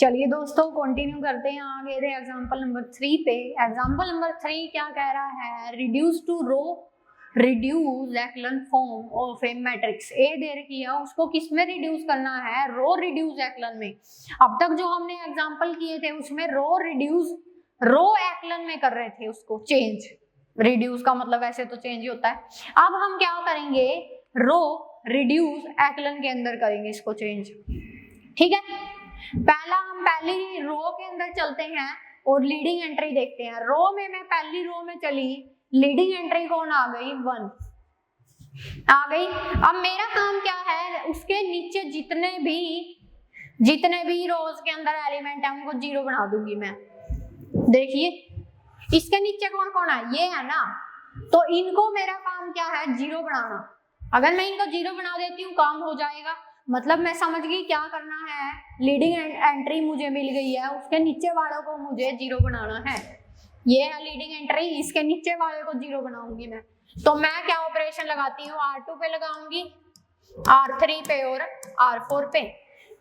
चलिए दोस्तों कंटिन्यू करते हैं, आगे थे एग्जांपल नंबर 3 पे। एग्जांपल नंबर 3 क्या कह रहा है, reduce to row reduce echelon form of a matrix. A दे रखी है, उसको किस में रिड्यूस करना है, रो रिड्यूस एक्लन में। अब तक जो हमने एग्जांपल किए थे उसमें रो रिड्यूस रो एक्लन में कर रहे थे, उसको चेंज। रिड्यूस का मतलब वैसे तो चेंज ही होता है। अब हम क्या करेंगे, रो रिड्यूस एक्लन के अंदर करेंगे इसको चेंज। ठीक है, पहला हम पहली रो के अंदर चलते हैं और लीडिंग एंट्री देखते हैं। रो में मैं पहली रो में चली, लीडिंग एंट्री कौन आ गई, 1 आ गई। अब मेरा काम क्या है, उसके नीचे जितने भी रोज के अंदर एलिमेंट है उनको 0 बना दूंगी मैं। देखिए इसके नीचे कौन कौन है, ये है ना, तो इनको मेरा काम क्या है, 0 बनाना। अगर मैं इनको 0 बना देती हूँ काम हो जाएगा। मतलब मैं समझ गई क्या करना है, लीडिंग एंट्री मुझे मिल गई है, उसके नीचे वालों को मुझे 0 बनाना है। ये है लीडिंग एंट्री, इसके नीचे वाले को 0 बनाऊंगी मैं। तो मैं क्या ऑपरेशन लगाती हूँ, R2 पे लगाऊंगी, R3 पे और R4 पे।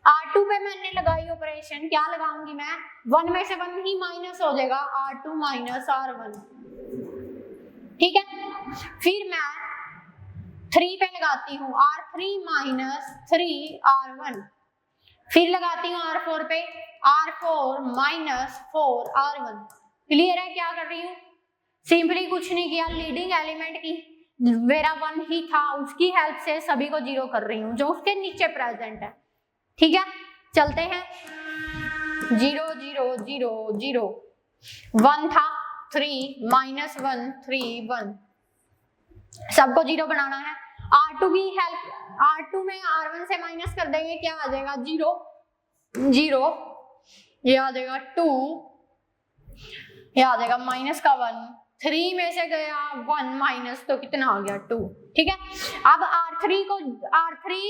R2 पे मैंने लगाई ऑपरेशन, क्या लगाऊंगी मैं, 1 में से 1 ही माइनस हो जाएगा, R2 माइनस R1। ठीक है, फिर मैं 3 पे लगाती हूँ, R3 माइनस 3R1। फिर लगाती हूँ R4 पे, R4 माइनस 4R1। क्लियर है क्या कर रही हूँ, सिंपली कुछ नहीं किया, लीडिंग एलिमेंट की मेरा 1 ही था, उसकी हेल्प से सभी को 0 कर रही हूँ जो उसके नीचे प्रेजेंट है। ठीक है, चलते हैं, 0 0 0 0 1 था, 3 माइनस 1 3 1, सबको 0 बनाना है। R2 की हेल्प, R2 में R1 से माइनस कर देंगे, क्या आ जाएगा, 0 0, ये आ जाएगा 2, ये आ जाएगा माइनस का 1, 3 में से गया 1 माइनस, तो कितना आ गया 2। ठीक है, अब R3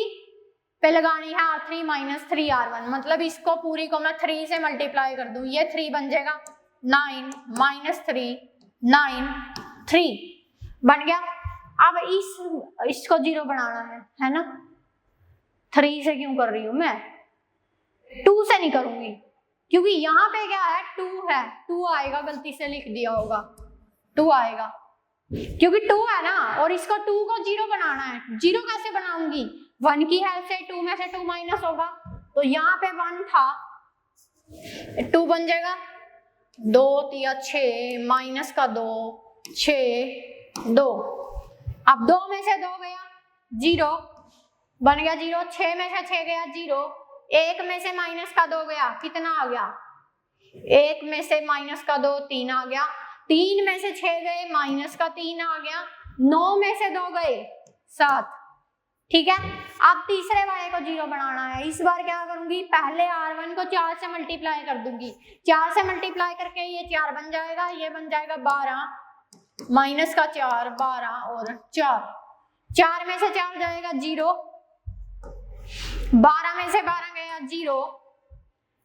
पे लगानी है, R3 माइनस 3R1, मतलब इसको पूरी को मैं 3 से मल्टीप्लाई कर दूं, ये 3 बन जाएगा, 9 माइनस 3 9 3 बन गया। अब इसको 0 बनाना है ना, 3 से क्यों कर रही हूं मैं, 2 से नहीं करूंगी, क्योंकि यहाँ पे क्या है, 2 है, 2 आएगा, गलती से लिख दिया होगा, 2 आएगा क्योंकि 2 है ना, और इसको 2 को 0 बनाना है। 0 कैसे बनाऊंगी, 1 की हेल्प से, 2 में से 2 माइनस होगा, तो यहाँ पे 1 था, 2 बन जाएगा, 2 3 6 माइनस का 2 6 2, अब 2 में से 2 गया 0 बन गया 0, 6 में से 6 गया 0, 1 में से माइनस का 2 गया, कितना आ गया, 1 में से माइनस का 2 3 आ गया, 3 में से 6 गए माइनस का 3 आ गया, 9 में से 2 गए 7। ठीक है, अब तीसरे वाले को 0 बनाना है। इस बार क्या करूंगी, पहले R1 को 4 से मल्टीप्लाई कर दूंगी, 4 से मल्टीप्लाई करके ये 4 बन जाएगा, ये बन जाएगा 12 माइनस का 4 12 और 4 में से 4 जाएगा 0, 12 में से 12 गया 0,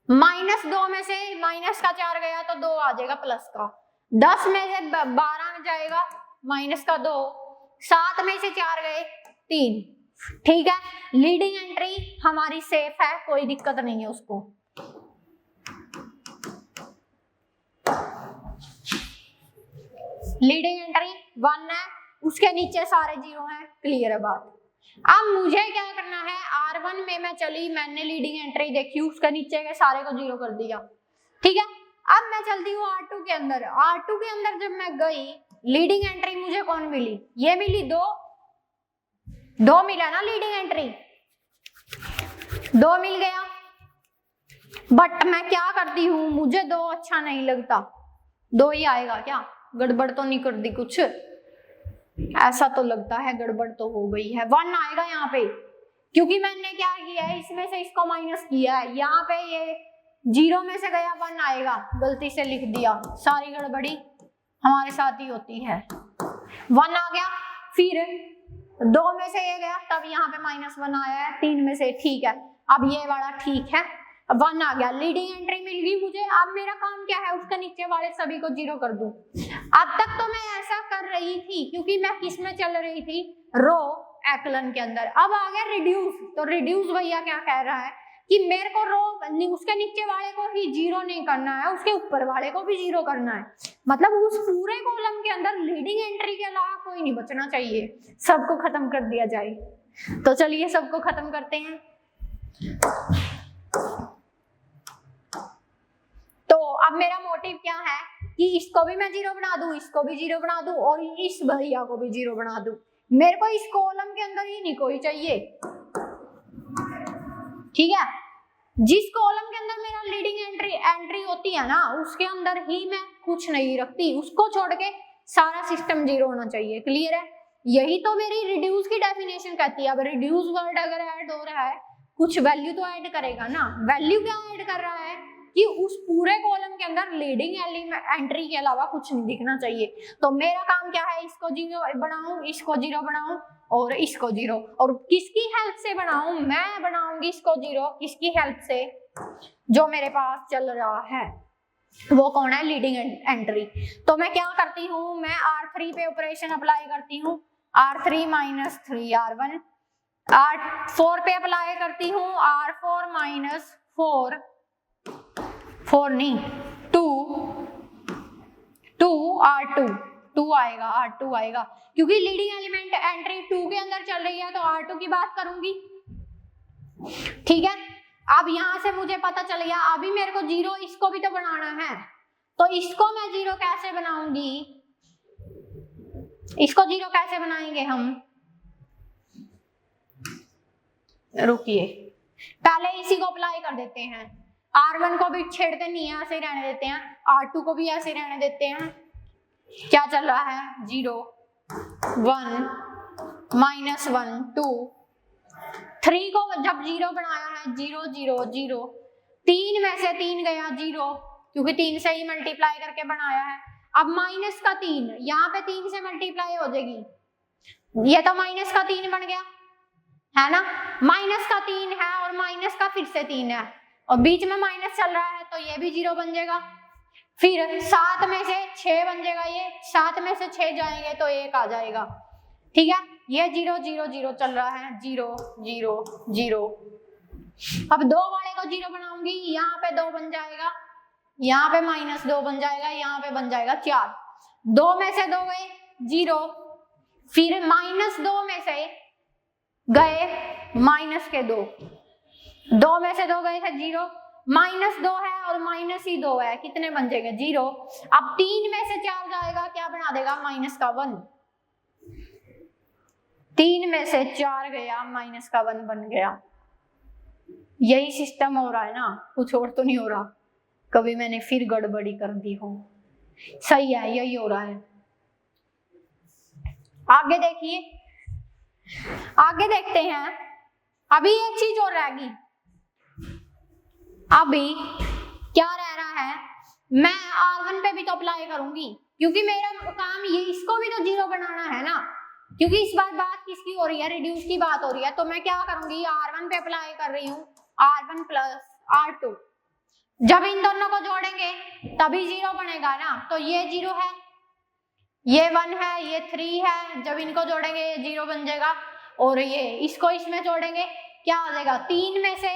माइनस 2 में से माइनस का 4 गया तो 2 आ जाएगा प्लस का, 10 में से 12 जाएगा माइनस का 2, 7 में से 4 गए 3। ठीक है, लीडिंग एंट्री हमारी सेफ है, कोई दिक्कत नहीं है उसको। लीडिंग एंट्री 1 है, उसके नीचे सारे 0 हैं, क्लियर है बात। अब मुझे क्या करना है, R1 में मैं चली, मैंने लीडिंग एंट्री देखी, उसके नीचे के सारे को 0 कर दिया। ठीक है, अब मैं चलती हूँ R2 के अंदर। R2 के अंदर जब मैं गई, लीडिंग एंट्री मुझे कौन मिली, ये मिली 2 मिला ना, लीडिंग एंट्री 2 मिल गया, बट मैं क्या करती हूँ, मुझे 2 अच्छा नहीं लगता, 2 ही आएगा क्या, गड़बड़ तो नहीं कर दी कुछ, ऐसा तो लगता है गड़बड़ तो हो गई है, 1 आएगा यहाँ पे, क्योंकि मैंने क्या किया है, इसमें से इसको माइनस किया है, यहाँ पे ये 0 में से गया 1 आएगा, गलती से लिख दिया, सारी गड़बड़ी हमारे साथ ही होती है। 1 आ गया, फिर 2 में से ये गया, तब यहाँ पे -1 आया है, 3 में से, ठीक है, अब ये वाला ठीक है, 1 आ गया, लीडिंग एंट्री मिल गई मुझे। अब मेरा काम क्या है, उसके नीचे वाले सभी को 0 कर दूं। अब तक तो मैं ऐसा कर रही थी क्योंकि मैं किस में चल रही थी, रो एक्लन के अंदर। अब आ गया रिड्यूस, तो रिड्यूस भैया क्या कह रहा है, कि मेरे को रो उसके नीचे वाले को ही जीरो नहीं करना है, उसके ऊपर वाले को भी जीरो करना है। मतलब उस पूरे कॉलम के अंदर लीडिंग एंट्री के अलावा कोई नहीं बचना चाहिए, सबको खत्म कर दिया जाए। तो चलिए सबको खत्म करते हैं। तो अब मेरा मोटिव क्या है कि इसको भी मैं जीरो बना दूं, इसको भी जीरो बना दूं और इस भैया को भी जीरो बना दूं। मेरे को इस कॉलम के अंदर ही नहीं कोई चाहिए, ठीक है। जिस कॉलम के अंदर मेरा लीडिंग एंट्री होती है ना, उसके अंदर ही मैं कुछ नहीं रखती, उसको छोड़ के सारा सिस्टम जीरो होना चाहिए। क्लियर है? यही तो मेरी रिड्यूस की डेफिनेशन कहती है। अब रिड्यूस वर्ड अगर ऐड हो रहा है, कुछ वैल्यू तो ऐड करेगा ना। वैल्यू क्या ऐड कर रहा है कि उस पूरे कॉलम के अंदर लीडिंग एंट्री के अलावा कुछ नहीं दिखना चाहिए। तो मेरा काम क्या है, इसको जीरो बनाऊं, इसको जीरो बनाऊं और इसको जीरो। और किसकी हेल्प से बनाऊं? मैं बनाऊंगी इसको जीरो, किसकी हेल्प से? जो मेरे पास चल रहा है वो कौन है? Leading entry. तो मैं क्या करती हूँ, मैं R3 पे ऑपरेशन अप्लाई करती हूँ, R3 माइनस 3R1। R4 पे अप्लाई करती हूँ R4 माइनस 4 नहीं 2R2 2 आएगा, R2 आएगा, क्योंकि लीडिंग एलिमेंट एंट्री 2 के अंदर चल रही है तो R2 की बात करूंगी। ठीक है, अब यहां से मुझे पता चल गया, अभी मेरे को जीरो इसको भी तो बनाना है। तो इसको मैं जीरो कैसे बनाऊंगी? इसको जीरो कैसे बनाएंगे हम? रुकिए, पहले इसी को अप्लाई कर देते हैं। R1 को भी छेड़ते नहीं है, ऐसे ही रहने देते हैं। R2 को भी ऐसे ही रहने देते हैं। क्या चल रहा है? 0 1 माइनस 1 2 3 को जब जीरो बनाया है, 0 0 0, 3 में से 3 गया 0, क्योंकि 3 से ही मल्टीप्लाई करके बनाया है। अब माइनस का 3 यहाँ पे 3 से मल्टीप्लाई हो जाएगी, ये तो माइनस का 3 बन गया है ना। माइनस का 3 है और माइनस का फिर से 3 है और बीच में माइनस चल रहा है, तो ये भी 0 बन जाएगा। फिर 7 में से 6 बन जाएगा, ये 7 में से 6 जाएंगे तो 1 आ जाएगा। ठीक है, ये 0 0 0 चल रहा है, 0 0 0। अब 2 वाले को 0 बनाऊंगी, यहाँ पे 2 बन जाएगा, यहाँ पे माइनस 2 बन जाएगा, यहाँ पे बन जाएगा 4। 2 में से 2 गए 0, फिर माइनस 2 में से गए माइनस के 2, 2 में से 2 गए थे 0, माइनस 2 है और माइनस ही 2 है, कितने बन जाएंगे? 0। अब 3 में से 4 जाएगा, क्या बना देगा? माइनस का 1। 3 में से 4 गया, माइनस का 1 बन गया। यही सिस्टम हो रहा है ना, कुछ और तो नहीं हो रहा। कभी मैंने फिर गड़बड़ी कर दी हो? सही है, यही हो रहा है। आगे देखिए, आगे देखते हैं। अभी एक चीज और रहेगी, अभी क्या रह रहा है, मैं R1 पे भी तो अप्लाई करूंगी, क्योंकि मेरा काम ये, इसको भी तो 0 बनाना है ना। क्योंकि इस बार बात किसकी हो रही है? रिड्यूस की बात हो रही है। तो मैं क्या करूंगी, R1 पे अप्लाई कर रही हूँ, R1 प्लस R2। जब इन दोनों को जोड़ेंगे तभी 0 बनेगा ना। तो ये 0 है, ये 1 है, ये 3 है, जब इनको जोड़ेंगे ये 0 बन जाएगा। और ये इसको इसमें जोड़ेंगे, क्या आ जाएगा? 3 में से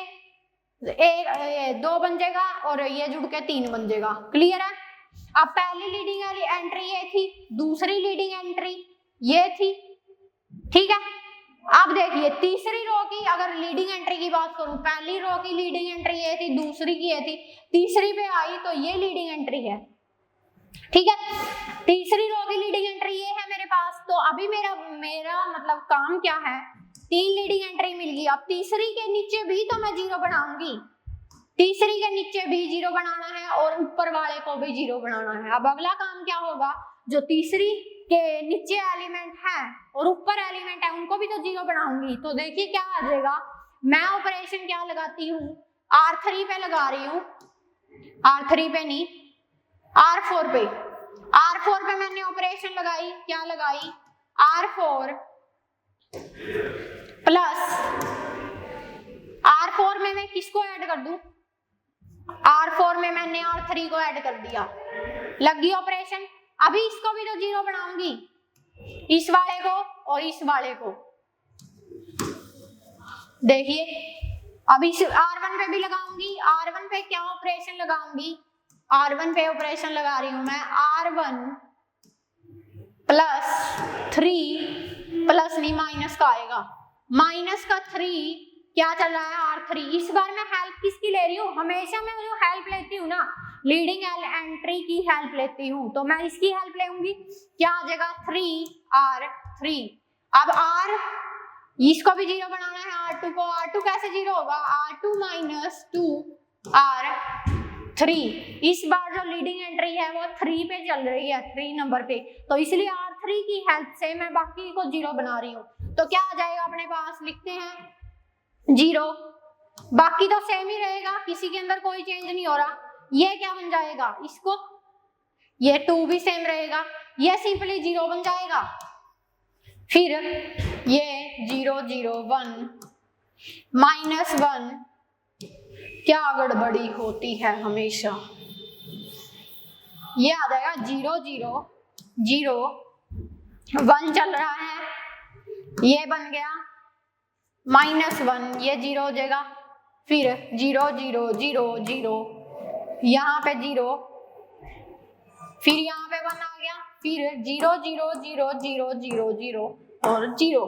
2 बन जाएगा और ये जुड़ के 3 बन जाएगा। क्लियर है? अब पहली लीडिंग वाली एंट्री ये थी, दूसरी लीडिंग एंट्री ये थी। ठीक है, अब देखिए तीसरी रो की अगर लीडिंग एंट्री की बात करूं, पहली रो की लीडिंग एंट्री ये थी, दूसरी की ये थी, तीसरी पे आई तो ये लीडिंग एंट्री है। ठीक है, तीसरी रो की लीडिंग एंट्री ये है मेरे पास। तो अभी मेरा मतलब काम क्या है, 3 लीडिंग एंट्री मिल गई। अब तीसरी के नीचे भी तो मैं 0 बनाऊंगी, तीसरी के नीचे भी 0 बनाना है और ऊपर वाले को भी 0 बनाना है। अब अगला काम क्या होगा, जो तीसरी के नीचे एलिमेंट है और ऊपर एलिमेंट है उनको भी तो 0 बनाऊंगी। तो देखिए क्या आ जाएगा, मैं ऑपरेशन क्या लगाती हूँ, R3 पे लगा रही हूँ, R3 पे नहीं R4 पे। R4 पे मैंने ऑपरेशन लगाई, क्या लगाई? R4 प्लस R4 में मैं किसको ऐड कर दूं? R4 में मैंने R3 को ऐड कर दिया, लगी ऑपरेशन। अभी इसको भी तो 0 बनाऊंगी, इस वाले को और इस वाले को। देखिए अब इस R1 पे भी लगाऊंगी, R1 पे क्या ऑपरेशन लगाऊंगी, R1 पे ऑपरेशन लगा रही हूं मैं, R1 प्लस 3 प्लस नहीं माइनस का आएगा, माइनस का 3 क्या चल रहा है R3। इस बार मैं हेल्प किसकी ले रही हूँ, हमेशा मैं जो हेल्प लेती हूँ ना लीडिंग एंट्री की हेल्प लेती हूँ, तो मैं इसकी हेल्प लेंगी, क्या आ जाएगा 3R3। अब R इसको भी 0 बनाना है, R2 को, R2 कैसे 0 होगा, R2 माइनस 2R3। इस बार जो लीडिंग एंट्री है वो 3 पे चल रही है, 3 नंबर पे, तो इसलिए R3 की हेल्प से मैं बाकी को 0 बना रही हूँ। तो क्या आ जाएगा अपने पास, लिखते हैं 0, बाकी तो सेम ही रहेगा, किसी के अंदर कोई चेंज नहीं हो रहा। ये क्या बन जाएगा, इसको ये 2 भी सेम रहेगा, ये सिंपली 0 बन जाएगा। फिर ये 0 0 1 -1, क्या गड़बड़ी होती है हमेशा, ये आ जाएगा 0 0 0 1 चल रहा है, ये बन गया -1, ये 0 हो जाएगा, फिर 0 0 0 0, यहाँ पे 0, फिर यहाँ पे 1 आ गया, फिर 0 0 0 0 0 0 और 0।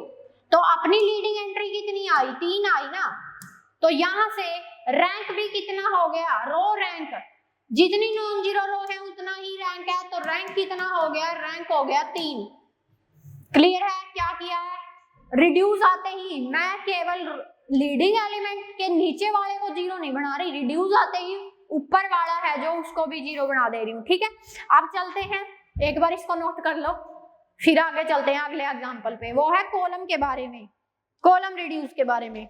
तो अपनी लीडिंग एंट्री कितनी आई, 3 आई ना, तो यहाँ से रैंक भी कितना हो गया, रो रैंक, जितनी नॉन जीरो रो है उतना ही रैंक है, तो रैंक कितना हो गया, रैंक हो गया 3। क्लियर है, क्या किया है, रिड्यूस आते ही मैं केवल लीडिंग एलिमेंट के नीचे वाले को 0 नहीं बना रही, रिड्यूस आते ही ऊपर वाला है जो उसको भी 0 बना दे रही हूँ। ठीक है, अब चलते हैं, एक बार इसको नोट कर लो, फिर आगे चलते हैं अगले एग्जांपल पे, वो है कॉलम के बारे में, कॉलम रिड्यूस के बारे में।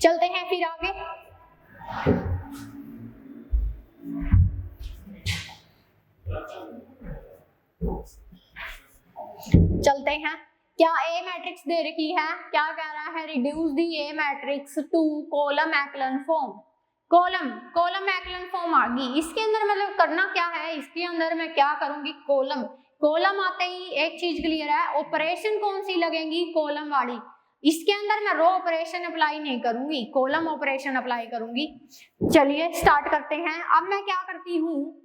चलते हैं फिर आगे, चलते हैं, क्या ए मैट्रिक्स दे रखी है, क्या कह रहा है, reduce the a matrix to column echelon form. Column echelon form आ गई, इसके अंदर मतलब करना क्या है, इसके अंदर मैं क्या करूंगी, कॉलम आते ही एक चीज क्लियर है, ऑपरेशन कौन सी लगेंगी, कॉलम वाली। इसके अंदर मैं रो ऑपरेशन अप्लाई नहीं करूंगी, कॉलम ऑपरेशन अप्लाई करूंगी। चलिए स्टार्ट करते हैं। अब मैं क्या करती हूँ,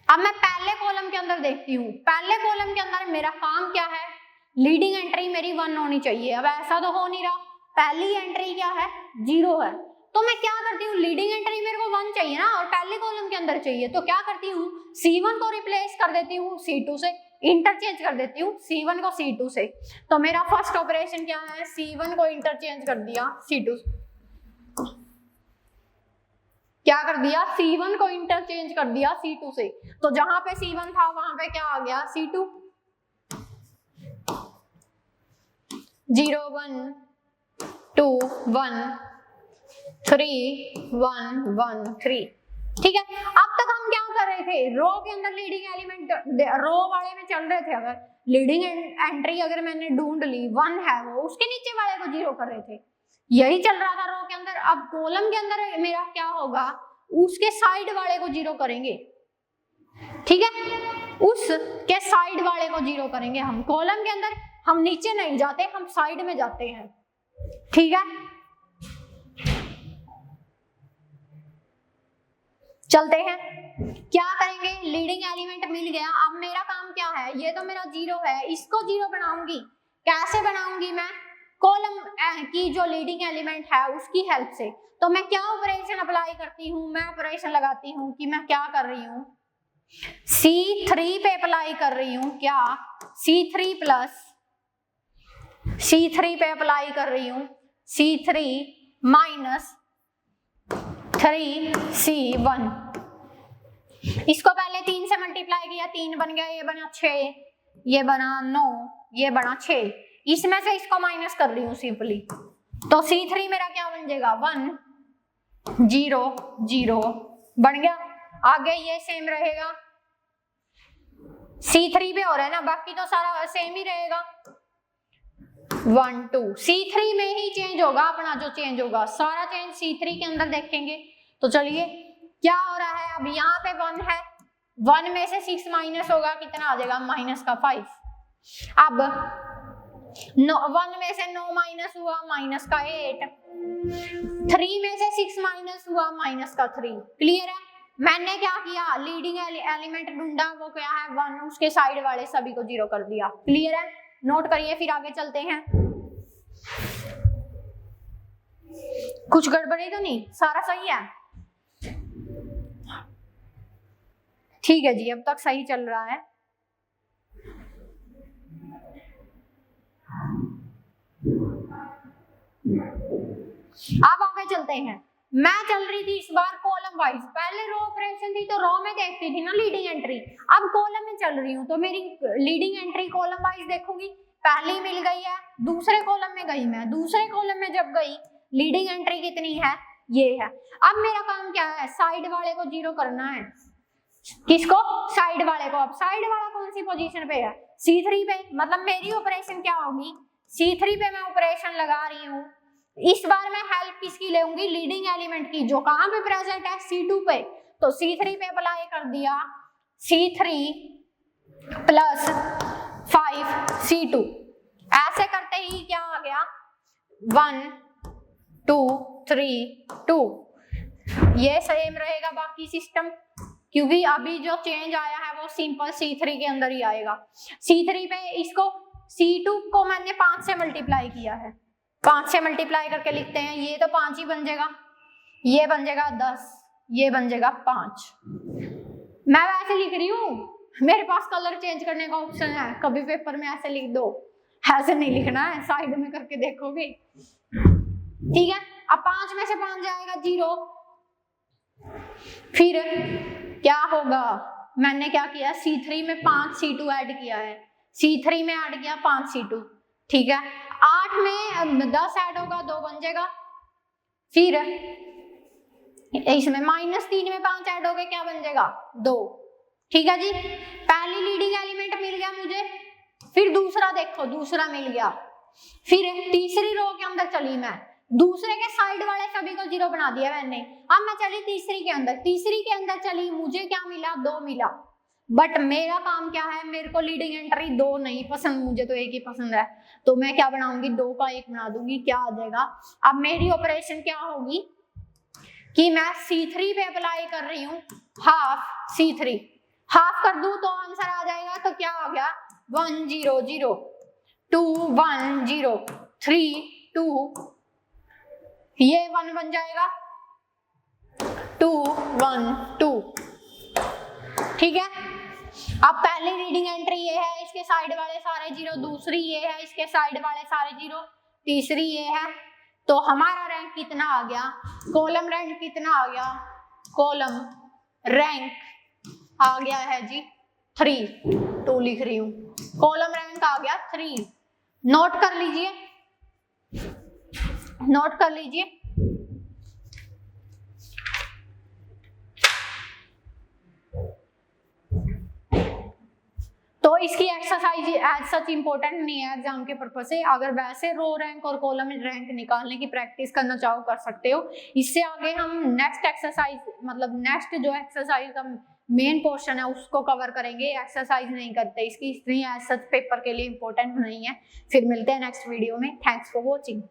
अब मैं पहले कॉलम के अंदर देखती हूँ, पहले कॉलम के अंदर मेरा काम क्या है, लीडिंग एंट्री मेरी 1 होनी चाहिए। अब ऐसा तो हो नहीं रहा, पहली एंट्री क्या है, 0 है, तो मैं क्या करती हूँ, लीडिंग एंट्री मेरे को 1 चाहिए ना, और पहले कॉलम के अंदर चाहिए, तो क्या करती हूँ, C1 को रिप्लेस कर देती हूँ C2 से, इंटरचेंज कर देती हूँ C1 को C2 से। तो मेरा फर्स्ट ऑपरेशन क्या है, C1 को इंटरचेंज कर दिया C2 से, क्या कर दिया, C1 को इंटरचेंज कर दिया C2 से, तो जहां पे C1 था वहां पे क्या आ गया, C2। 0 1 2 1 3 1 1 3। ठीक है, अब तक हम क्या कर रहे थे, रो के अंदर लीडिंग एलिमेंट, रो वाले में चल रहे थे, अगर लीडिंग एंट्री अगर मैंने ढूंढ ली 1 है, वो उसके नीचे वाले को 0 कर रहे थे, यही चल रहा था रो के अंदर। अब कॉलम के अंदर मेरा क्या होगा, उसके साइड वाले को 0 करेंगे। ठीक है, उसके साइड वाले को 0 करेंगे हम, कॉलम के अंदर हम नीचे नहीं जाते, हम साइड में जाते हैं। ठीक है, चलते हैं, क्या करेंगे, लीडिंग एलिमेंट मिल गया, अब मेरा काम क्या है, ये तो मेरा 0 है, इसको 0 बनाऊंगी। कैसे बनाऊंगी मैं, कॉलम की जो लीडिंग एलिमेंट है उसकी हेल्प से। तो मैं क्या ऑपरेशन अप्लाई करती हूँ, मैं ऑपरेशन लगाती हूँ कि मैं क्या कर रही हूँ, C3 पे अप्लाई कर रही हूँ, क्या C3 प्लस C3 पे अप्लाई कर रही हूँ, C3 माइनस 3C1। इसको पहले 3 से मल्टीप्लाई किया, 3 बन गया, ये बना 6, ये बना 9, ये बना 6, इसमें से इसको माइनस कर रही हूँ सिंपली, तो C3 मेरा क्या बन जाएगा, 1 0 0 बन गया। आगे ये सेम रहेगा, C3 पे हो रहा है ना, बाकी तो सारा सेम ही रहेगा, 1 2, C3 में ही चेंज होगा, अपना जो चेंज होगा सारा चेंज C3 के अंदर देखेंगे। तो चलिए क्या हो रहा है, अब यहाँ पे 1 है, 1 में से 6 माइनस होगा, कितना आ जाएगा, -5। अब 1 में से 9 माइनस हुआ, -8। 3 में से 6 माइनस हुआ, -3। क्लियर है? मैंने क्या किया, लीडिंग एलिमेंट ढूंढा, वो क्या है 1, उसके साइड वाले सभी को 0 कर दिया। क्लियर है? नोट करिए, फिर आगे चलते हैं। कुछ गड़बड़ी तो नहीं, सारा सही है? ठीक है जी, अब तक सही चल रहा है। अब आगे चलते हैं। मैं चल रही थी इस बार कॉलम वाइज, पहले रो ऑपरेशन थी तो रो में देखती थी ना लीडिंग एंट्री, अब कॉलम में चल रही हूँ तो मेरी लीडिंग एंट्री कॉलम वाइज देखूंगी। पहली मिल गई है, दूसरे कॉलम में गई मैं, दूसरे कॉलम में जब गई लीडिंग एंट्री कितनी है, ये है। अब मेरा काम क्या है, साइड वाले को 0 करना है। किसको? साइड वाले को। अब साइड वाला कौन सी पोजीशन पे है, C3 पे। मतलब मेरी ऑपरेशन क्या होगी, C3 पे मैं ऑपरेशन लगा रही हूँ। इस बार मैं हेल्प किसकी लेऊंगी, लीडिंग एलिमेंट की, जो कहां पे प्रेजेंट है, C2 पे। तो C3 पे अप्लाई कर दिया, C3 + 5 C2। ऐसे करते ही क्या आ गया, 1 2 3 2। ये सेम रहेगा बाकी सिस्टम, क्योंकि अभी जो चेंज आया है वो सिंपल C3 के अंदर ही आएगा। C3 पे इसको, C2 को मैंने 5 से मल्टीप्लाई किया है, 5 से मल्टीप्लाई करके लिखते हैं, ये तो 5 ही बन जाएगा, ये बन जाएगा 10, ये बन जाएगा 5। मैं वैसे लिख रही हूँ, मेरे पास कलर चेंज करने का ऑप्शन है, कभी पेपर में ऐसे लिख दो, ऐसे नहीं लिखना है, साइड में करके देखोगे। ठीक है, अब 5 में से 5 जाएगा 0, फिर क्या होगा, मैंने क्या किया, C3 में 5 C2 ऐड किया है, C3 में ऐड किया 5 C2। ठीक है, 8 में 10 ऐड होगा, 2 बन जाएगा। फिर इसमें -3 में 5 ऐड हो गए, क्या बन जाएगा, 2। ठीक है जी, पहली लीडिंग एलिमेंट मिल गया मुझे, फिर दूसरा देखो, दूसरा मिल गया, फिर तीसरी रो के अंदर चली मैं, दूसरे के साइड वाले सभी को 0 बना दिया मैंने। अब मैं चली तीसरी के अंदर, तीसरी के अंदर चली, मुझे क्या मिला, 2 मिला। बट मेरा काम क्या है, मेरे को लीडिंग एंट्री 2 नहीं पसंद, मुझे तो 1 ही पसंद है, तो मैं क्या बनाऊंगी, 2 का 1 बना दूंगी। क्या आ जाएगा, अब मेरी ऑपरेशन क्या होगी कि मैं C3 पे अप्लाई कर रही हूँ, हाफ C3, हाफ कर दूं तो आंसर आ जाएगा। तो क्या आ गया, 1 0 0 2 1 0 3 2, ये 1 बन जाएगा, 2 1 2। ठीक है, अब पहली रीडिंग एंट्री ये है, इसके साइड वाले सारे 0, दूसरी ये है, इसके साइड वाले सारे 0, तीसरी ये है। तो हमारा रैंक कितना आ गया, कॉलम रैंक कितना आ गया, कॉलम रैंक आ गया है जी 3, 2 लिख रही हूं, कॉलम रैंक आ गया 3। नोट कर लीजिए, नोट कर लीजिए। तो इसकी एक्सरसाइज एज सच इंपॉर्टेंट नहीं है एग्जाम के पर्पज से, अगर वैसे रो रैंक और कॉलम रैंक निकालने की प्रैक्टिस करना चाहो कर सकते हो। इससे आगे हम नेक्स्ट एक्सरसाइज, मतलब नेक्स्ट जो एक्सरसाइज का मेन पोर्शन है उसको कवर करेंगे, एक्सरसाइज नहीं करते इसकी, इसलिए एज सच पेपर के लिए इंपॉर्टेंट नहीं है। फिर मिलते हैं नेक्स्ट वीडियो में, थैंक्स फॉर वॉचिंग।